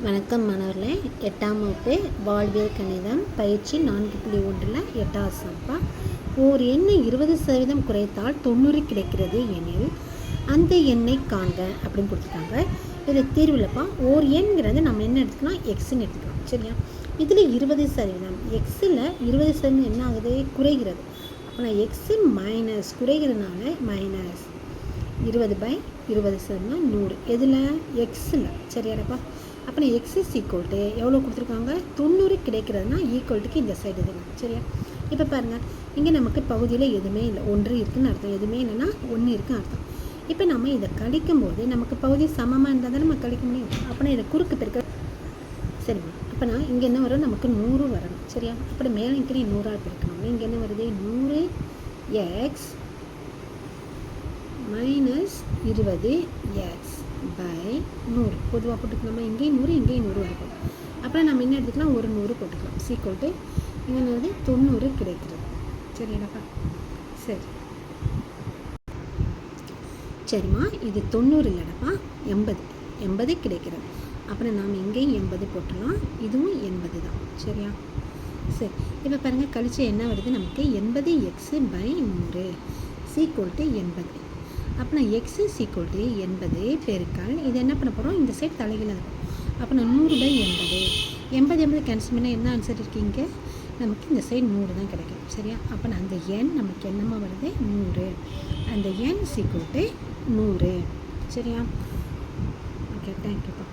வணக்கம் மாணவர்களே. 8ஆம் வகுப்பு வாழ்வியல் கணிதம் பயிற்சி 4.1 8வது சம்பா. ஓர் எண்ணை 20% குறைத்தால் 90 கிடைக்கிறது எனில் அந்த எண்ணை காண்க அப்படின்னு கொடுத்துருக்காங்க. இது தீர்வுலப்பா ஓர் எண்ங்கிறது நம்ம என்ன எடுத்துக்கலாம், எக்ஸ்ன்னு எடுத்துக்கலாம். சரியா? இதில் 20% எக்ஸில் 20% என்ன ஆகுது, குறைகிறது. அப்போ நான் எக்ஸு மைனஸ் குறைகிறதுனால மைனஸ் 20/20 100. எதில், எக்ஸில். சரியாடப்பா? அப்போ நான் எக்ஸ் இஸ் ஈக்குவல் டு எவ்வளோ கொடுத்துருக்காங்க, 90 கிடைக்கிறதுனா ஈக்குவல்ட்டுக்கு இந்த சைடு இதுங்க. சரியா? இப்போ பாருங்கள், இங்கே நமக்கு பகுதியில் எதுவுமே இல்லை, 1 இருக்குதுன்னு அர்த்தம். எதுவுமே இல்லைன்னா 1 இருக்குன்னு அர்த்தம். இப்போ நம்ம இதை கழிக்கும்போது நமக்கு பகுதி சமமாக இருந்தால் தான் நம்ம கழிக்க முடியும். அப்போ நான் இதை குறுக்கு பெருக்க. சரிம்மா, அப்போ நான் இங்கே என்ன வரும், நமக்கு 100 வரணும். சரியா? அப்படி மேலே இங்கே 100ஆல் பெருக்கணும். இங்கே என்ன வருது, 100x மைனஸ் 20x பை 100 பொதுவாக போட்டுக்கலாமா? இங்கேயும் 100 இங்கேயும் 100 இருக்கும். அப்புறம் நம்ம என்ன எடுத்துக்கலாம், ஒரு 100 போட்டுக்கலாம். சீக்குவல் டு இங்கே வந்து 90 கிடைக்கிறது. சரியாப்பா? சரி சரிம்மா, இது 90 இல்லைடப்பா, 80 கிடைக்கிறது. அப்புறம் நாம் இங்கேயும் 80 போட்டுடலாம், இதுவும் 80 தான். சரியா? சரி, இப்போ பாருங்கள், கழிச்சு என்ன வருது நமக்கு, 80x பை 100 சீக்குவல் டு 80. அப்போ நான் எக்ஸ் இஸ் ஈக்குவல் டு 80 பெருக்கால் இது என்ன பண்ண போகிறோம், இந்த சைடு தலைகீழாக இருக்கும். அப்போ நான் 100/80 80 கேன்சல் பண்ணால் என்ன ஆன்சர் இருக்கீங்க, நமக்கு இந்த சைடு 100 தான் கிடைக்கும். சரியா? அப்போ நான் அந்த எண் நமக்கு என்னமா வருது, 100. அந்த எண் இஸ் ஈக்குவல் டு 100. சரியா? ஓகே, தேங்க்யூப்பா.